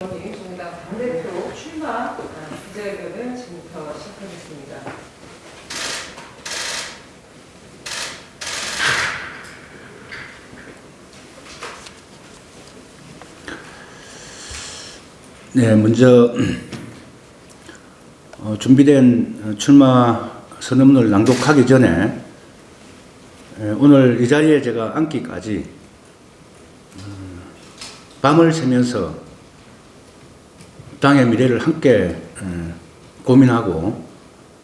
정당 당대표 출마 기자회견을 지금부터 시작하겠습니다. 네, 먼저 준비된 출마 선언문을 낭독하기 전에 오늘 이 자리에 제가 앉기까지 밤을 새면서 당의 미래를 함께 고민하고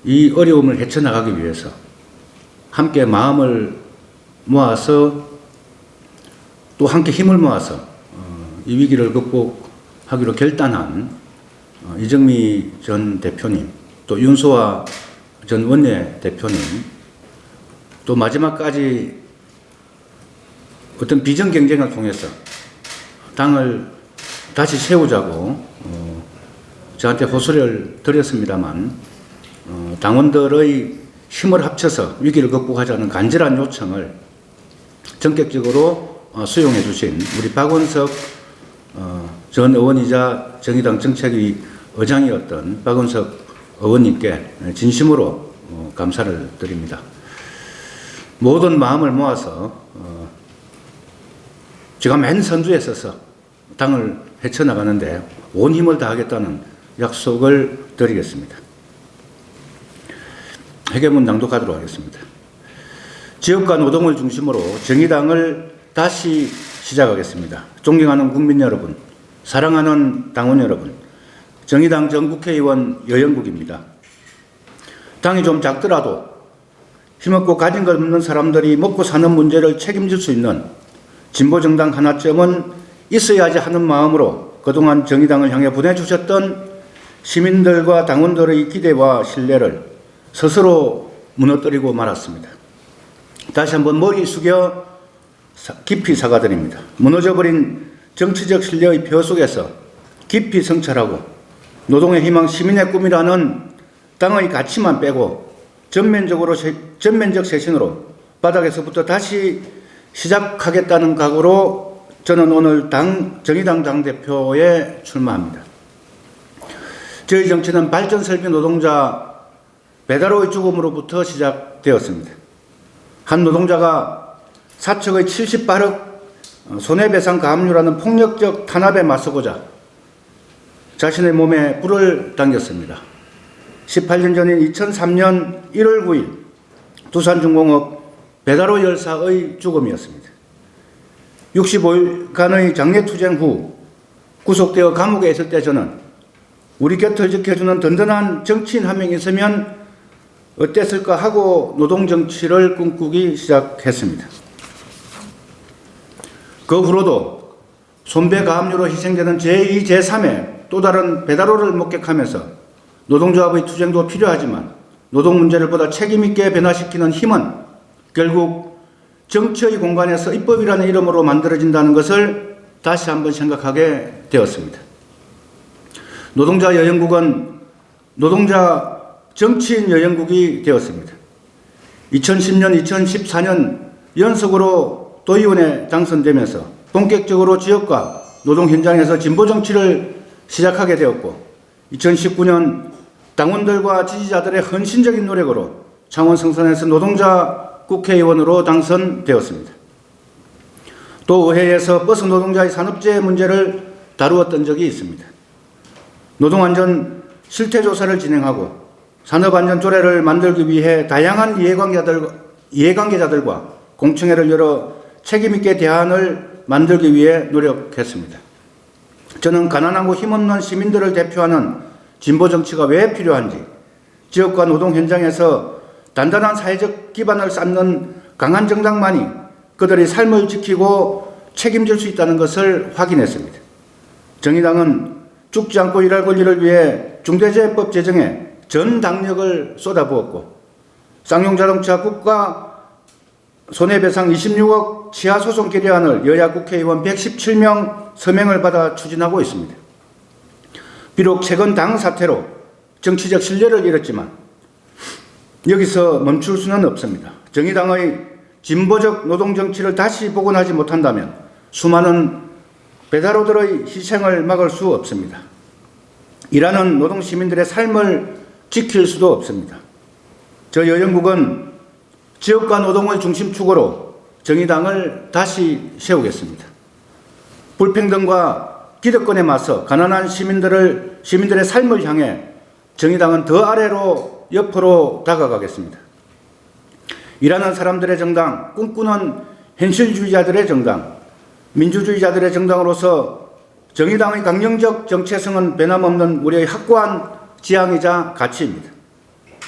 이 어려움을 헤쳐나가기 위해서 함께 마음을 모아서 또 함께 힘을 모아서 이 위기를 극복하기로 결단한 이정미 전 대표님, 또 윤소아 전 원내대표님, 또 마지막까지 어떤 비전 경쟁을 통해서 당을 다시 세우자고 저한테 호소를 드렸습니다만 당원들의 힘을 합쳐서 위기를 극복하자는 간절한 요청을 전격적으로 수용해 주신 우리 박원석 전 의원이자 정의당 정책위 의장이었던 박원석 의원님께 진심으로 감사를 드립니다. 모든 마음을 모아서 제가 맨 선두에 서서 당을 헤쳐나가는데 온 힘을 다하겠다는 약속을 드리겠습니다. 회계문 낭독하도록 하겠습니다. 지역과 노동을 중심으로 정의당을 다시 시작하겠습니다. 존경하는 국민 여러분, 사랑하는 당원 여러분, 정의당 전 국회의원 여영국입니다. 당이 좀 작더라도 힘없고 가진 것 없는 사람들이 먹고 사는 문제를 책임질 수 있는 진보정당 하나쯤은 있어야지 하는 마음으로 그동안 정의당을 향해 보내주셨던 시민들과 당원들의 기대와 신뢰를 스스로 무너뜨리고 말았습니다. 다시 한번 머리 숙여 깊이 사과드립니다. 무너져버린 정치적 신뢰의 표 속에서 깊이 성찰하고 노동의 희망, 시민의 꿈이라는 당의 가치만 빼고 전면적 쇄신으로 바닥에서부터 다시 시작하겠다는 각오로 저는 오늘 정의당 당대표에 출마합니다. 저희 정치는 발전설비 노동자 배달의 죽음으로부터 시작되었습니다. 한 노동자가 사측의 78억 손해배상 가압류라는 폭력적 탄압에 맞서고자 자신의 몸에 불을 당겼습니다. 18년 전인 2003년 1월 9일 두산중공업 배달의 열사의 죽음이었습니다. 65일간의 장례투쟁 후 구속되어 감옥에 있을 때 저는 우리 곁을 지켜주는 든든한 정치인 한 명 있으면 어땠을까 하고 노동정치를 꿈꾸기 시작했습니다. 그 후로도 손배가압류로 희생되는 제2, 제3의 또 다른 배달로를 목격하면서 노동조합의 투쟁도 필요하지만 노동 문제를 보다 책임있게 변화시키는 힘은 결국 정치의 공간에서 입법이라는 이름으로 만들어진다는 것을 다시 한번 생각하게 되었습니다. 노동자 여영국은 노동자 정치인 여영국이 되었습니다. 2010년, 2014년 연속으로 도의원에 당선되면서 본격적으로 지역과 노동 현장에서 진보 정치를 시작하게 되었고 2019년 당원들과 지지자들의 헌신적인 노력으로 창원 성산에서 노동자 국회의원으로 당선되었습니다. 또 의회에서 버스 노동자의 산업재해 문제를 다루었던 적이 있습니다. 노동안전 실태조사를 진행하고 산업안전 조례를 만들기 위해 다양한 이해관계자들과 공청회를 열어 책임있게 대안을 만들기 위해 노력했습니다. 저는 가난하고 힘없는 시민들을 대표하는 진보정치가 왜 필요한지, 지역과 노동 현장에서 단단한 사회적 기반을 쌓는 강한 정당만이 그들의 삶을 지키고 책임질 수 있다는 것을 확인했습니다. 정의당은 죽지 않고 일할 권리를 위해 중대재해법 제정에 전 당력을 쏟아부었고 쌍용자동차 국가 손해배상 26억 치하소송 결의안을 여야 국회의원 117명 서명을 받아 추진하고 있습니다. 비록 최근 당 사태로 정치적 신뢰를 잃었지만 여기서 멈출 수는 없습니다. 정의당의 진보적 노동정치를 다시 복원하지 못한다면 수많은 배달원들의 희생을 막을 수 없습니다. 일하는 노동 시민들의 삶을 지킬 수도 없습니다. 저 여영국은 지역과 노동의 중심축으로 정의당을 다시 세우겠습니다. 불평등과 기득권에 맞서 가난한 시민들의 삶을 향해 정의당은 더 아래로 옆으로 다가가겠습니다. 일하는 사람들의 정당, 꿈꾸는 현실주의자들의 정당, 민주주의자들의 정당으로서 정의당의 강령적 정체성은 변함없는 우리의 확고한 지향이자 가치입니다.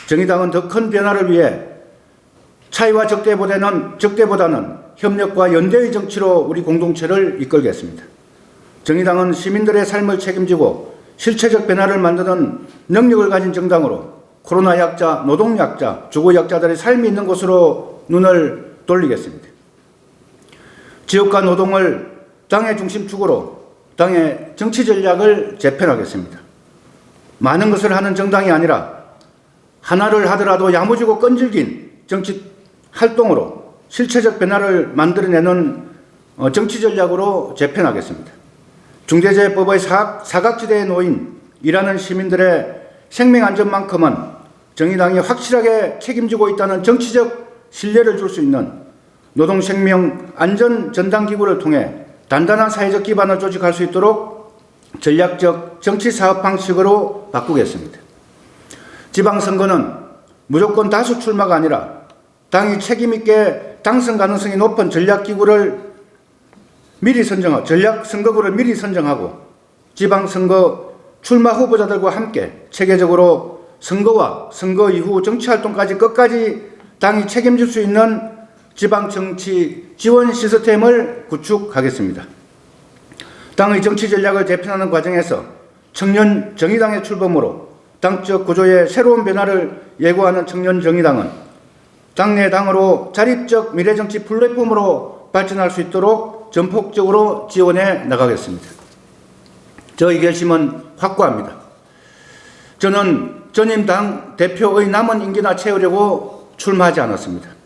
정의당은 더 큰 변화를 위해 차이와 적대보다는 협력과 연대의 정치로 우리 공동체를 이끌겠습니다. 정의당은 시민들의 삶을 책임지고 실체적 변화를 만드는 능력을 가진 정당으로 코로나 약자, 노동 약자, 주거 약자들의 삶이 있는 곳으로 눈을 돌리겠습니다. 지역과 노동을 당의 중심축으로 당의 정치 전략을 재편하겠습니다. 많은 것을 하는 정당이 아니라 하나를 하더라도 야무지고 끈질긴 정치 활동으로 실체적 변화를 만들어내는 정치 전략으로 재편하겠습니다. 중대재해법의 사각지대에 놓인 일하는 시민들의 생명안전만큼은 정의당이 확실하게 책임지고 있다는 정치적 신뢰를 줄 수 있는 노동생명안전전담기구를 통해 단단한 사회적 기반을 조직할 수 있도록 전략적 정치사업 방식으로 바꾸겠습니다. 지방선거는 무조건 다수 출마가 아니라 당이 책임있게 당선 가능성이 높은 전략선거구를 미리 선정하고 지방선거 출마 후보자들과 함께 체계적으로 선거와 선거 이후 정치활동까지 끝까지 당이 책임질 수 있는 지방정치 지원 시스템을 구축하겠습니다. 당의 정치 전략을 재편하는 과정에서 청년 정의당의 출범으로 당적 구조의 새로운 변화를 예고하는 청년 정의당은 당내 당으로 자립적 미래정치 플랫폼으로 발전할 수 있도록 전폭적으로 지원해 나가겠습니다. 저의 결심은 확고합니다. 저는 전임 당 대표의 남은 임기나 채우려고 출마하지 않았습니다.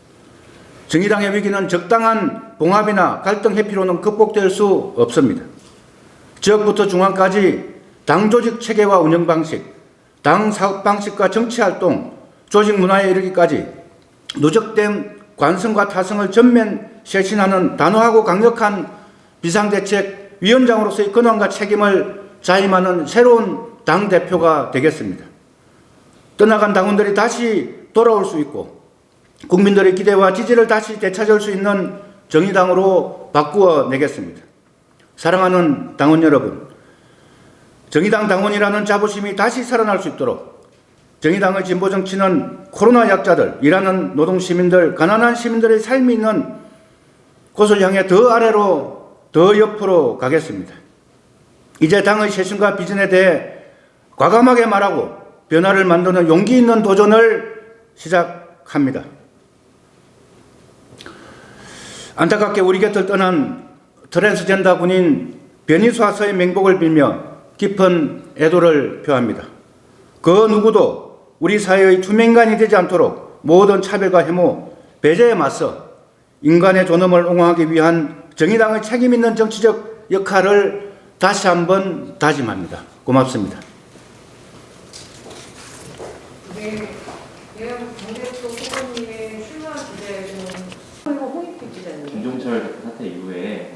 정의당의 위기는 적당한 봉합이나 갈등 회피로는 극복될 수 없습니다. 지역부터 중앙까지 당 조직 체계와 운영 방식, 당 사업 방식과 정치 활동, 조직 문화에 이르기까지 누적된 관성과 타성을 전면 쇄신하는 단호하고 강력한 비상대책위원장으로서의 권한과 책임을 자임하는 새로운 당대표가 되겠습니다. 떠나간 당원들이 다시 돌아올 수 있고 국민들의 기대와 지지를 다시 되찾을 수 있는 정의당으로 바꾸어 내겠습니다. 사랑하는 당원 여러분, 정의당 당원이라는 자부심이 다시 살아날 수 있도록 정의당의 진보정치는 코로나 약자들, 일하는 노동시민들, 가난한 시민들의 삶이 있는 곳을 향해 더 아래로, 더 옆으로 가겠습니다. 이제 당의 쇄신과 비전에 대해 과감하게 말하고 변화를 만드는 용기 있는 도전을 시작합니다. 안타깝게 우리 곁을 떠난 트랜스젠더 군인 변희수아서의 맹복을 빌며 깊은 애도를 표합니다. 그 누구도 우리 사회의 투명인간이 되지 않도록 모든 차별과 혐오, 배제에 맞서 인간의 존엄을 옹호하기 위한 정의당의 책임있는 정치적 역할을 다시 한번 다짐합니다. 고맙습니다. 네, 여영 당대표 후보님의 출마 기자에는 그리고 홍익표 기자님. 김종철 사태 이후에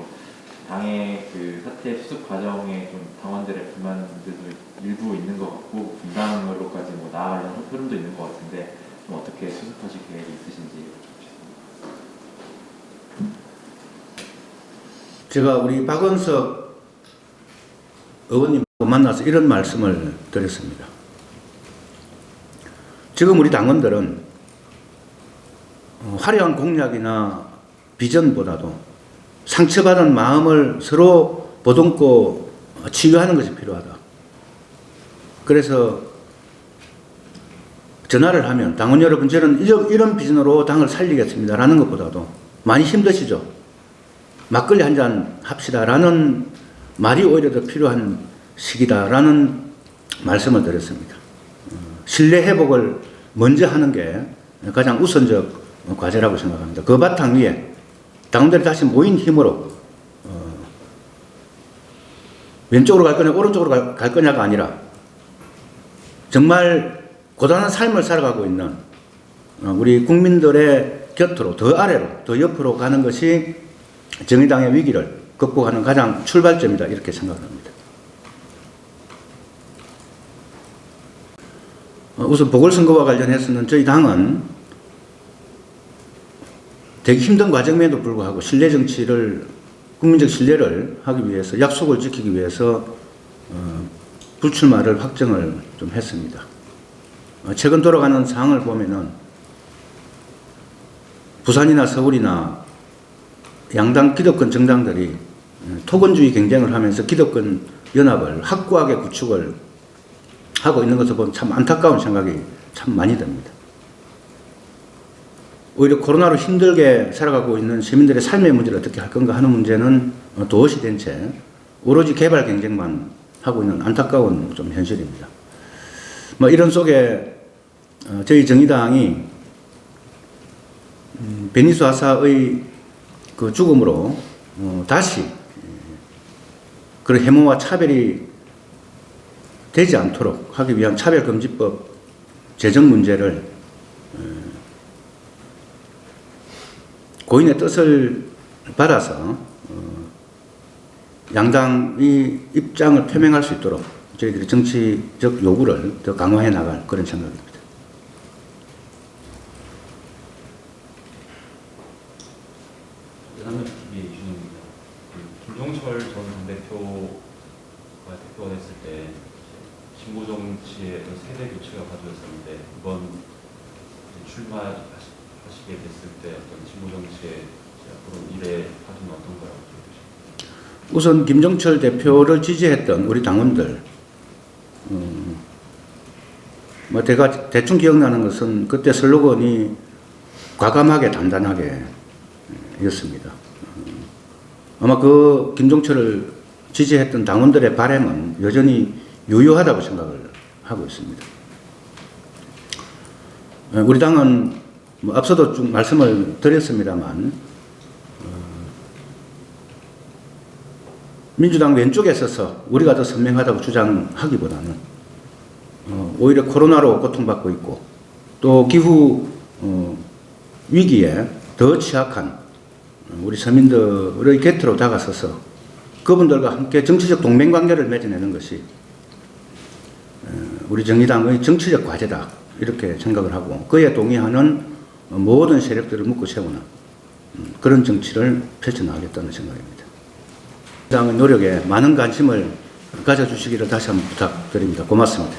당의 그 사태 수습 과정에 좀 당원들의 불만들도 일부 있는 것 같고 분당으로까지 나아가려는 흐름도 있는 것 같은데 좀 어떻게 수습하실 계획이 있으신지. 제가 우리 박원석 의원님과 만나서 이런 말씀을 드렸습니다. 지금 우리 당원들은 화려한 공약이나 비전보다도 상처받은 마음을 서로 보듬고 치유하는 것이 필요하다. 그래서 전화를 하면 당원 여러분 저는 이런 비전으로 당을 살리겠습니다 라는 것보다도 많이 힘드시죠? 막걸리 한잔 합시다 라는 말이 오히려 더 필요한 시기다라는 말씀을 드렸습니다. 신뢰 회복을 먼저 하는 게 가장 우선적 과제라고 생각합니다. 그 바탕 위에 당원들이 다시 모인 힘으로 왼쪽으로 갈 거냐 오른쪽으로 갈 거냐가 아니라 정말 고단한 삶을 살아가고 있는 우리 국민들의 곁으로 더 아래로 더 옆으로 가는 것이 정의당의 위기를 극복하는 가장 출발점이다 이렇게 생각합니다. 우선 보궐선거와 관련해서는 저희 당은 되게 힘든 과정에도 불구하고 신뢰 정치를 국민적 신뢰를 하기 위해서 약속을 지키기 위해서 불출마를 확정을 좀 했습니다. 최근 돌아가는 상황을 보면은 부산이나 서울이나 양당 기득권 정당들이 토건주의 경쟁을 하면서 기득권 연합을 확고하게 구축을 하고 있는 것을 보면 참 안타까운 생각이 참 많이 듭니다. 오히려 코로나로 힘들게 살아가고 있는 시민들의 삶의 문제를 어떻게 할 건가 하는 문제는 도어시 된 채 오로지 개발 경쟁만 하고 있는 안타까운 좀 현실입니다. 이런 속에 저희 정의당이 베니수 하사의 그 죽음으로 다시 그런 해모와 차별이 되지 않도록 하기 위한 차별금지법 제정 문제를 고인의 뜻을 받아서 양당이 입장을 표명할 수 있도록 저희들이 정치적 요구를 더 강화해 나갈 그런 생각입니다. 연합뉴스TV 윤입니다. 김종철 전 당대표가 대표가 됐을 때 진보 정치의 세대 교체가 가져졌었는데 이번 출마하시게 됐을 때 어떤 진보 정치의 앞으로 미래 파트는 어떤가요? 우선 김종철 대표를 지지했던 우리 당원들, 제가 대충 기억나는 것은 그때 슬로건이 과감하게 단단하게 였습니다. 아마 그 김종철을 지지했던 당원들의 바람은 여전히 유효하다고 생각을 하고 있습니다. 우리 당은 앞서도 좀 말씀을 드렸습니다만 민주당 왼쪽에 서서 우리가 더 선명하다고 주장하기보다는 오히려 코로나로 고통받고 있고 또 기후 위기에 더 취약한 우리 서민들의 곁으로 다가서서 그분들과 함께 정치적 동맹관계를 맺어내는 것이 우리 정의당의 정치적 과제다 이렇게 생각을 하고 그에 동의하는 모든 세력들을 묶고 세우는 그런 정치를 펼쳐나가겠다는 생각입니다. 당의 노력에 많은 관심을 가져주시기를 다시 한번 부탁드립니다. 고맙습니다.